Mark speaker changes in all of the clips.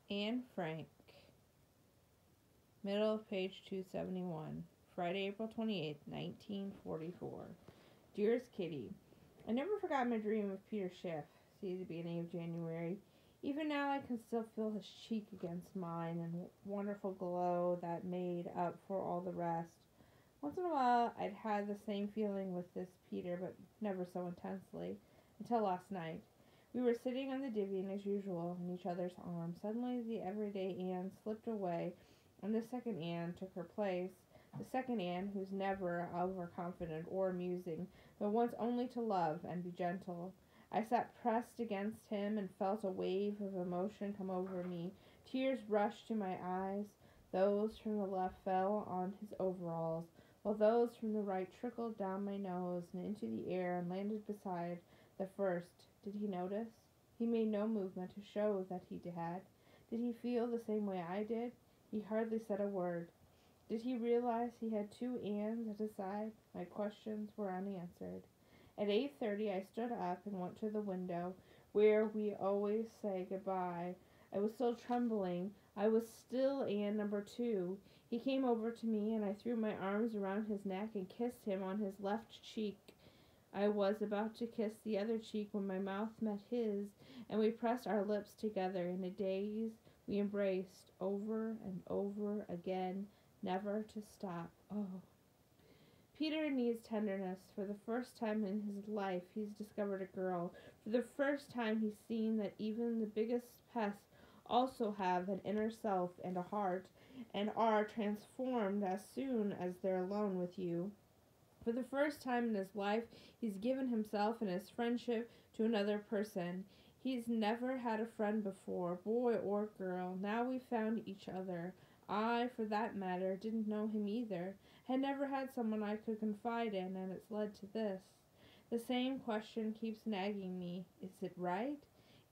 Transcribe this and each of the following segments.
Speaker 1: Anne Frank, middle of page 271, Friday, April 28th, 1944. Dearest Kitty, I never forgot my dream of Peter Schiff, see the beginning of January. Even now I can still feel his cheek against mine and wonderful glow that made up for all the rest. Once in a while I'd had the same feeling with this Peter, but never so intensely, until last night. We were sitting on the divan as usual, in each other's arms. Suddenly the everyday Anne slipped away, and the second Anne took her place. The second Anne, who's never overconfident or amusing, but wants only to love and be gentle. I sat pressed against him and felt a wave of emotion come over me. Tears rushed to my eyes. Those from the left fell on his overalls, while those from the right trickled down my nose and into the air and landed beside the first. Did he notice? He made no movement to show that he had. Did he feel the same way I did? He hardly said a word. Did he realize he had two Annes at his side? My questions were unanswered. At 8:30 I stood up and went to the window, where we always say goodbye. I was still trembling. I was still Anne number 2. He came over to me, and I threw my arms around his neck and kissed him on his left cheek. I was about to kiss the other cheek when my mouth met his, and we pressed our lips together. In a daze, we embraced over and over again, never to stop. Oh. Peter needs tenderness. For the first time in his life, he's discovered a girl. For the first time, he's seen that even the biggest pests also have an inner self and a heart, and are transformed as soon as they're alone with you. For the first time in his life, he's given himself and his friendship to another person. He's never had a friend before, boy or girl. Now we found each other. I, for that matter, didn't know him either. Had never had someone I could confide in, and it's led to this. The same question keeps nagging me. Is it right?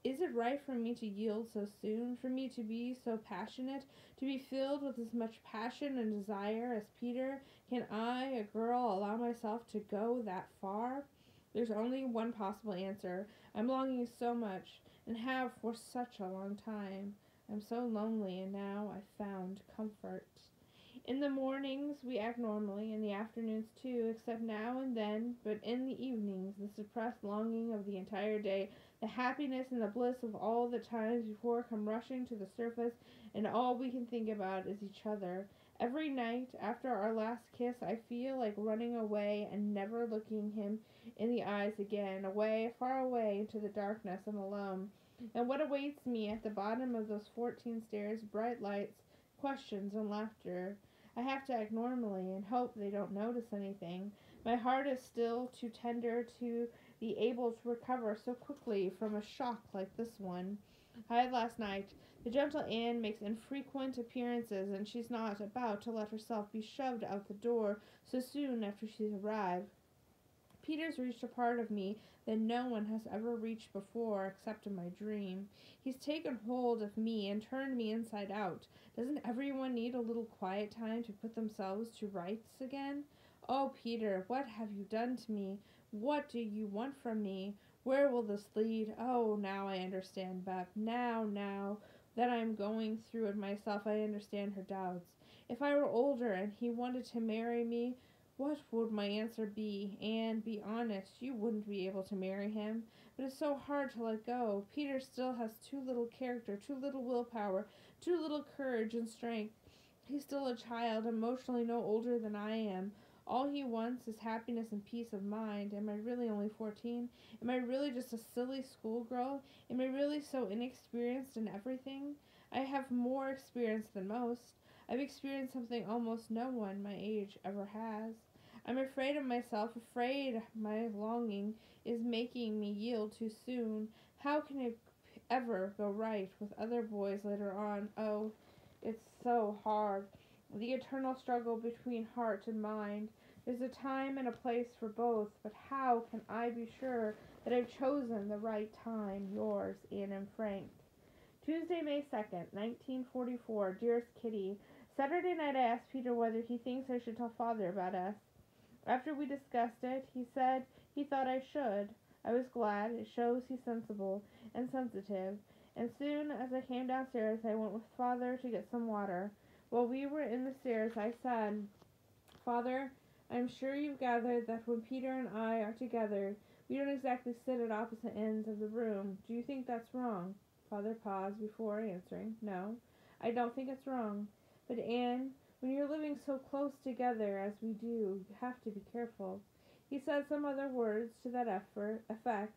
Speaker 1: Is it right for me to yield so soon? For me to be so passionate? To be filled with as much passion and desire as Peter? Can I, a girl, allow myself to go that far? There's only one possible answer. I'm longing so much, and have for such a long time. I'm so lonely, and now I've found comfort. In the mornings we act normally, in the afternoons too, except now and then, but in the evenings the suppressed longing of the entire day, the happiness and the bliss of all the times before come rushing to the surface, and all we can think about is each other. Every night, after our last kiss, I feel like running away and never looking him in the eyes again, away, far away into the darkness and alone. And what awaits me at the bottom of those 14 stairs, bright lights, questions, and laughter. I have to act normally and hope they don't notice anything. My heart is still too tender to be able to recover so quickly from a shock like this one. I had last night. The gentle Anne makes infrequent appearances, and she's not about to let herself be shoved out the door so soon after she's arrived. Peter's reached a part of me that no one has ever reached before except in my dream. He's taken hold of me and turned me inside out. Doesn't everyone need a little quiet time to put themselves to rights again? Oh, Peter, what have you done to me? What do you want from me? Where will this lead? Oh, now I understand Beth. Now that I'm going through it myself, I understand her doubts. If I were older and he wanted to marry me, what would my answer be? And be honest, you wouldn't be able to marry him. But it's so hard to let go. Peter still has too little character, too little willpower, too little courage and strength. He's still a child, emotionally no older than I am. All he wants is happiness and peace of mind. Am I really only 14? Am I really just a silly schoolgirl? Am I really so inexperienced in everything? I have more experience than most. I've experienced something almost no one my age ever has. I'm afraid of myself, afraid my longing is making me yield too soon. How can it ever go right with other boys later on? Oh, it's so hard. The eternal struggle between heart and mind. There's a time and a place for both, but how can I be sure that I've chosen the right time? Yours, Anne and Frank. Tuesday, May 2nd, 1944. Dearest Kitty, Saturday night I asked Peter whether he thinks I should tell Father about us. After we discussed it, he said he thought I should. I was glad. It shows he's sensible and sensitive, and soon as I came downstairs I went with Father to get some water. While we were in the stairs I said, Father, I am sure you've gathered that when Peter and I are together, we don't exactly sit at opposite ends of the room. Do you think that's wrong? Father paused before answering. No, I don't think it's wrong. But Anne, when you're living so close together as we do, you have to be careful. He said some other words to that effect,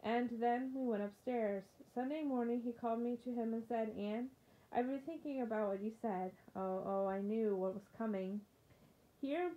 Speaker 1: and then we went upstairs. Sunday morning he called me to him and said, Anne, I've been thinking about what you said. Oh, I knew what was coming. Here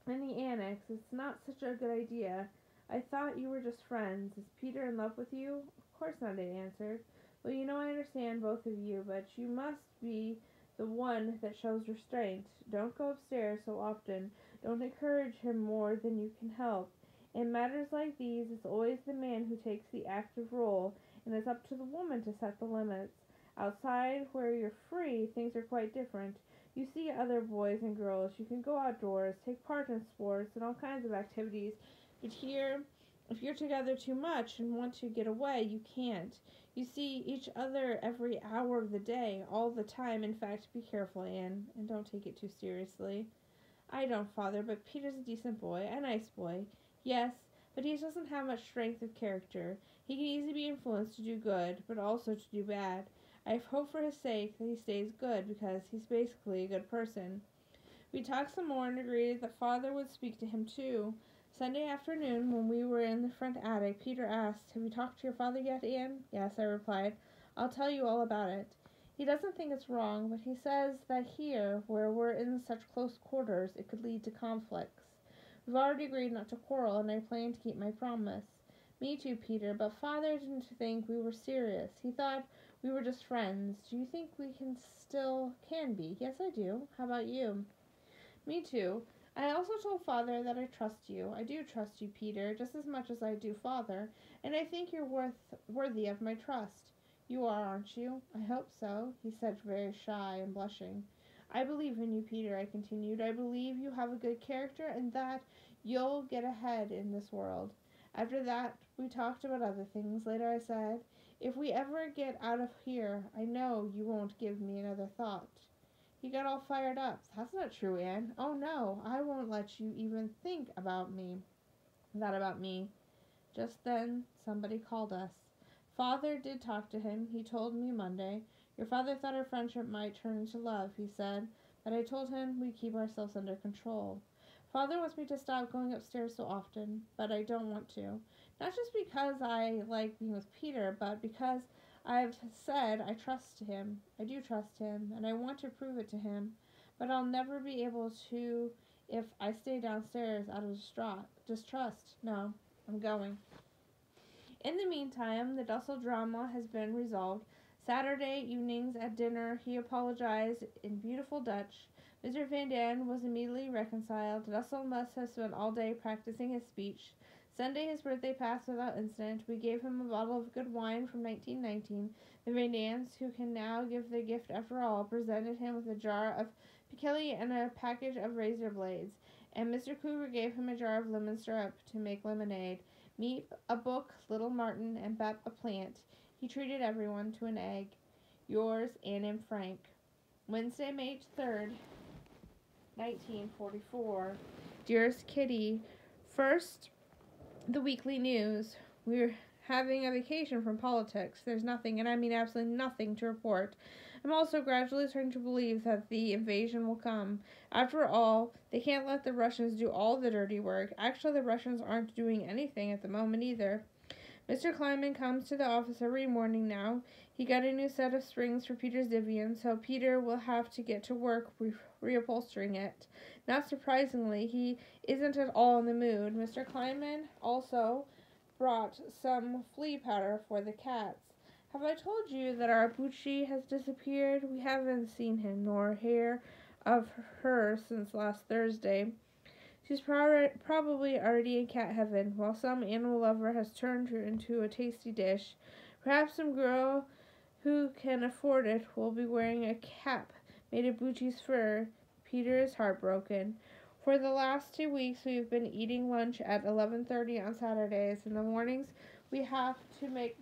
Speaker 1: in the annex, it's not such a good idea. I thought you were just friends. Is Peter in love with you? Of course not, I answered. Well, you know I understand both of you, but you must be the one that shows restraint. Don't go upstairs so often. Don't encourage him more than you can help. In matters like these, it's always the man who takes the active role, and it's up to the woman to set the limits. Outside, where you're free, things are quite different. You see other boys and girls, you can go outdoors, take part in sports and all kinds of activities, but here, if you're together too much and want to get away, you can't. You see each other every hour of the day, all the time. In fact, be careful, Anne, and don't take it too seriously. I don't, Father, but Peter's a decent boy, a nice boy. Yes, but he doesn't have much strength of character. He can easily be influenced to do good, but also to do bad. I hope for his sake that he stays good, because he's basically a good person. We talked some more and agreed that Father would speak to him too. Sunday afternoon, when we were in the front attic, Peter asked, Have you talked to your father yet, Anne? Yes, I replied. I'll tell you all about it. He doesn't think it's wrong, but he says that here, where we're in such close quarters, it could lead to conflicts. We've already agreed not to quarrel, and I plan to keep my promise. Me too, Peter, but Father didn't think we were serious. He thought we were just friends. Do you think we can be? Yes, I do. How about you? Me too. I also told Father that I trust you. I do trust you, Peter, just as much as I do Father, and I think you're worthy of my trust. You are, aren't you? I hope so, he said, very shy and blushing. I believe in you, Peter, I continued. I believe you have a good character and that you'll get ahead in this world. After that, we talked about other things. Later I said, If we ever get out of here, I know you won't give me another thought. He got all fired up. That's not true, Anne. Oh, no, I won't let you even think about me. Just then, somebody called us. Father did talk to him. He told me Monday. Your father thought our friendship might turn into love, he said, but I told him we'd keep ourselves under control. Father wants me to stop going upstairs so often, but I don't want to. Not just because I like being with Peter, but because I've said I trust him. I do trust him, and I want to prove it to him, but I'll never be able to if I stay downstairs out of distrust. No, I'm going. In the meantime, the Dussel drama has been resolved. Saturday evenings at dinner, he apologized in beautiful Dutch. Mr. Van Daan was immediately reconciled. Dussel must have spent all day practicing his speech. Sunday, his birthday passed without incident. We gave him a bottle of good wine from 1919. The Van Daans, who can now give the gift after all, presented him with a jar of pickle and a package of razor blades. And Mr. Cougar gave him a jar of lemon syrup to make lemonade. Meep a book, Little Martin, and Bep a plant. He treated everyone to an egg. Yours, Anne and Frank. Wednesday, May 3rd, 1944. Dearest Kitty, first, the weekly news. We're having a vacation from politics. There's nothing, and I mean absolutely nothing, to report. I'm also gradually starting to believe that the invasion will come. After all, they can't let the Russians do all the dirty work. Actually, the Russians aren't doing anything at the moment either. Mr. Kleiman comes to the office every morning now. He got a new set of springs for Peter's Divian, so Peter will have to get to work reupholstering it. Not surprisingly, he isn't at all in the mood. Mr. Kleiman also brought some flea powder for the cats. Have I told you that our Bucci has disappeared? We haven't seen him nor hear of her since last Thursday. She's probably already in cat heaven, while some animal lover has turned her into a tasty dish. Perhaps some girl who can afford it will be wearing a cap made of Bucci's fur. Peter is heartbroken. For the last 2 weeks, we've been eating lunch at 11:30 on Saturdays. In the mornings, we have to make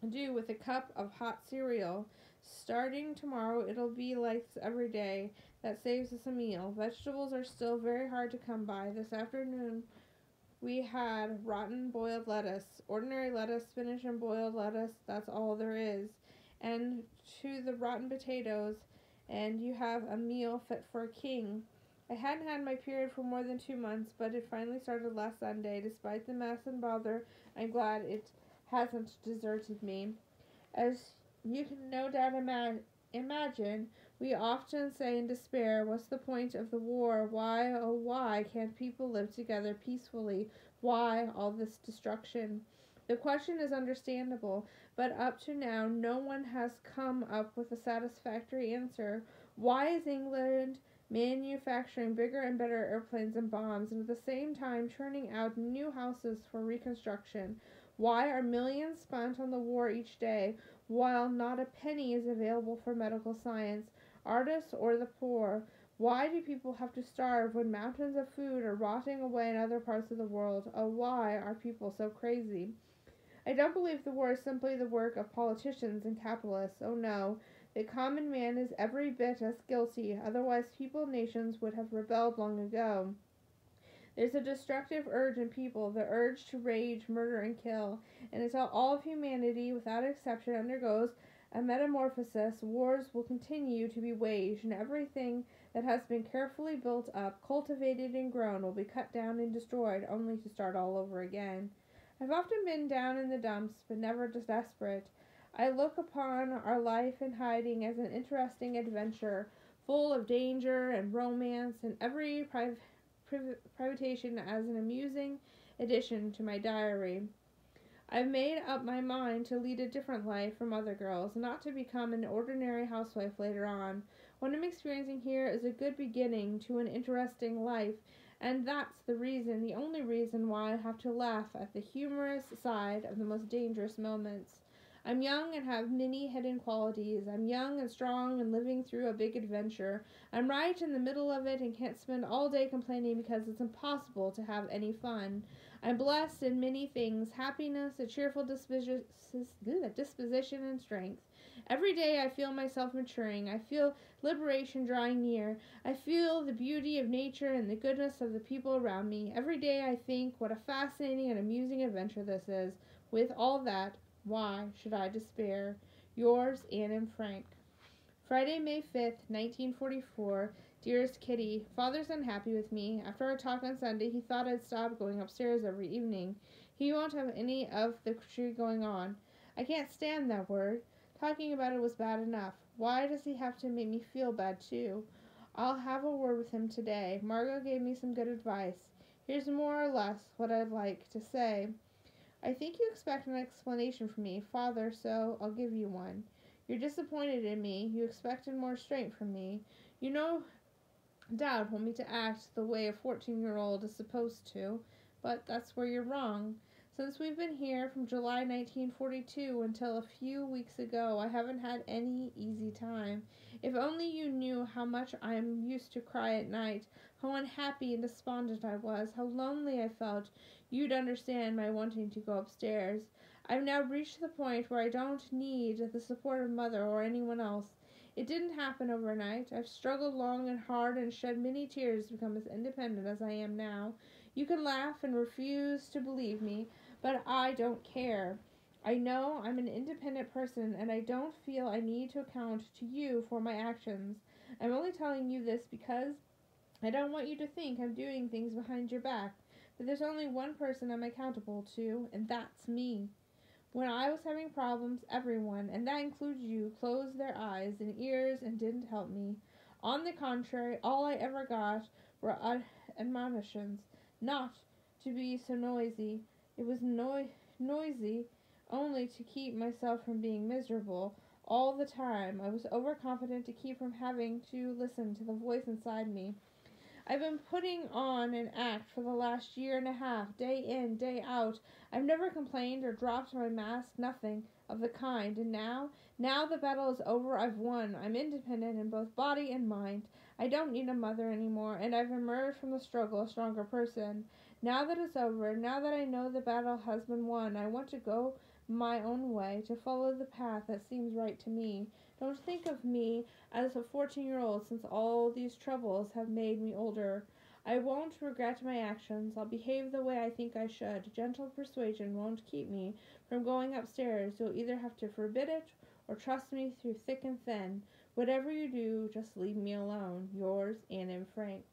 Speaker 1: do with a cup of hot cereal. Starting tomorrow, it'll be like this every day. That saves us a meal. Vegetables are still very hard to come by. This afternoon, we had rotten boiled lettuce, ordinary lettuce, spinach, and boiled lettuce. That's all there is. And to the rotten potatoes, and you have a meal fit for a king. I hadn't had my period for more than 2 months, but it finally started last Sunday. Despite the mess and bother, I'm glad it hasn't deserted me. As you can no doubt imagine, we often say in despair, what's the point of the war? Why, oh why, can't people live together peacefully? Why all this destruction? The question is understandable, but up to now, no one has come up with a satisfactory answer. Why is England manufacturing bigger and better airplanes and bombs, and at the same time churning out new houses for reconstruction? Why are millions spent on the war each day, while not a penny is available for medical science, artists, or the poor? Why do people have to starve when mountains of food are rotting away in other parts of the world? Oh, why are people so crazy? I don't believe the war is simply the work of politicians and capitalists. Oh no, the common man is every bit as guilty, otherwise nations would have rebelled long ago. There's a destructive urge in people, the urge to rage, murder, and kill, and until all of humanity, without exception, undergoes a metamorphosis, wars will continue to be waged, and everything that has been carefully built up, cultivated, and grown will be cut down and destroyed, only to start all over again. I've often been down in the dumps, but never desperate. I look upon our life in hiding as an interesting adventure, full of danger and romance, and every privation as an amusing addition to my diary. I've made up my mind to lead a different life from other girls, not to become an ordinary housewife later on. What I'm experiencing here is a good beginning to an interesting life, and that's the only reason why I have to laugh at the humorous side of the most dangerous moments. I'm young and have many hidden qualities. I'm young and strong and living through a big adventure. I'm right in the middle of it and can't spend all day complaining because it's impossible to have any fun. I'm blessed in many things, happiness, a cheerful disposition, and strength. Every day I feel myself maturing. I feel liberation drawing near. I feel the beauty of nature and the goodness of the people around me. Every day I think what a fascinating and amusing adventure this is. With all that, why should I despair? Yours, Anne and Frank. Friday, May 5th, 1944. Dearest Kitty, Father's unhappy with me. After our talk on Sunday, he thought I'd stop going upstairs every evening. He won't have any of the tree going on. I can't stand that word. Talking about it was bad enough. Why does he have to make me feel bad, too? I'll have a word with him today. Margot gave me some good advice. Here's more or less what I'd like to say. I think you expect an explanation from me, Father, so I'll give you one. You're disappointed in me. You expected more strength from me. You no doubt want me to act the way a 14-year-old is supposed to, but that's where you're wrong. Since we've been here from July 1942 until a few weeks ago, I haven't had any easy time. If only you knew how much I am used to cry at night, how unhappy and despondent I was, how lonely I felt, you'd understand my wanting to go upstairs. I've now reached the point where I don't need the support of Mother or anyone else. It didn't happen overnight. I've struggled long and hard and shed many tears to become as independent as I am now. You can laugh and refuse to believe me, but I don't care. I know I'm an independent person, and I don't feel I need to account to you for my actions. I'm only telling you this because I don't want you to think I'm doing things behind your back. But there's only one person I'm accountable to, and that's me. When I was having problems, everyone, and that includes you, closed their eyes and ears and didn't help me. On the contrary, all I ever got were admonitions not to be so noisy. It was noisy only to keep myself from being miserable. All the time, I was overconfident to keep from having to listen to the voice inside me. I've been putting on an act for the last year and a half, day in, day out. I've never complained or dropped my mask, nothing of the kind. And now the battle is over, I've won. I'm independent in both body and mind. I don't need a mother anymore, and I've emerged from the struggle a stronger person. Now that it's over, now that I know the battle has been won, I want to go my own way, to follow the path that seems right to me. Don't think of me as a 14-year-old, since all these troubles have made me older. I won't regret my actions. I'll behave the way I think I should. Gentle persuasion won't keep me from going upstairs. You'll either have to forbid it or trust me through thick and thin. Whatever you do, just leave me alone. Yours, Anne and Frank.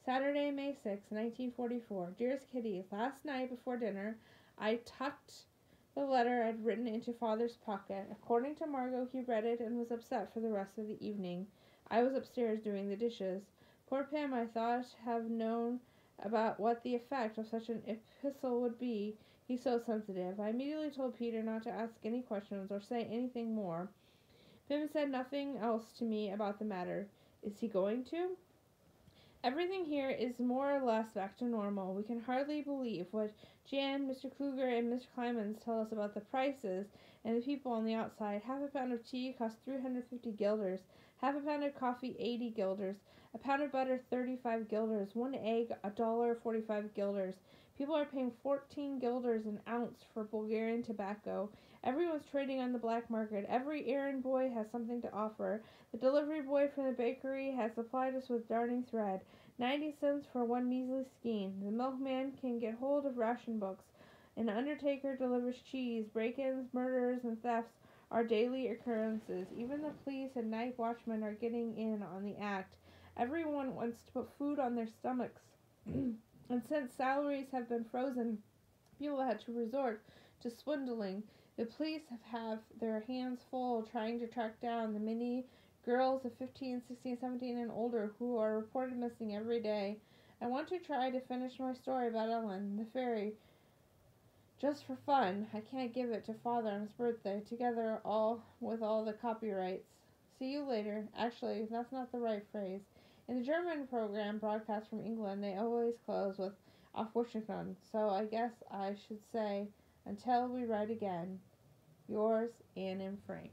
Speaker 1: Saturday, May 6, 1944. Dearest Kitty, last night before dinner, I tucked the letter I'd written into Father's pocket. According to Margot, he read it and was upset for the rest of the evening. I was upstairs doing the dishes. Poor Pim, I thought, have known about what the effect of such an epistle would be. He's so sensitive. I immediately told Peter not to ask any questions or say anything more. Pim said nothing else to me about the matter. Is he going to? Everything here is more or less back to normal. We can hardly believe what Jan, Mr. Kluger, and Mr. Kleiman's tell us about the prices and the people on the outside. Half a pound of tea costs 350 guilders, half a pound of coffee 80 guilders, a pound of butter 35 guilders, one egg $1.45 guilders. People are paying 14 guilders an ounce for Bulgarian tobacco. Everyone's trading on the black market. Every errand boy has something to offer. The delivery boy from the bakery has supplied us with darning thread. 90 cents for one measly skein. The milkman can get hold of ration books. An undertaker delivers cheese. Break-ins, murders, and thefts are daily occurrences. Even the police and night watchmen are getting in on the act. Everyone wants to put food on their stomachs. And since salaries have been frozen, people had to resort to swindling. The police have their hands full trying to track down the many girls of 15, 16, 17, and older who are reported missing every day. I want to try to finish my story about Ellen, the fairy, just for fun. I can't give it to Father on his birthday, together with all the copyrights. See you later. Actually, that's not the right phrase. In the German program broadcast from England, they always close with Auf Wiedersehen, so I guess I should say, until we write again. Yours, Anne and Frank.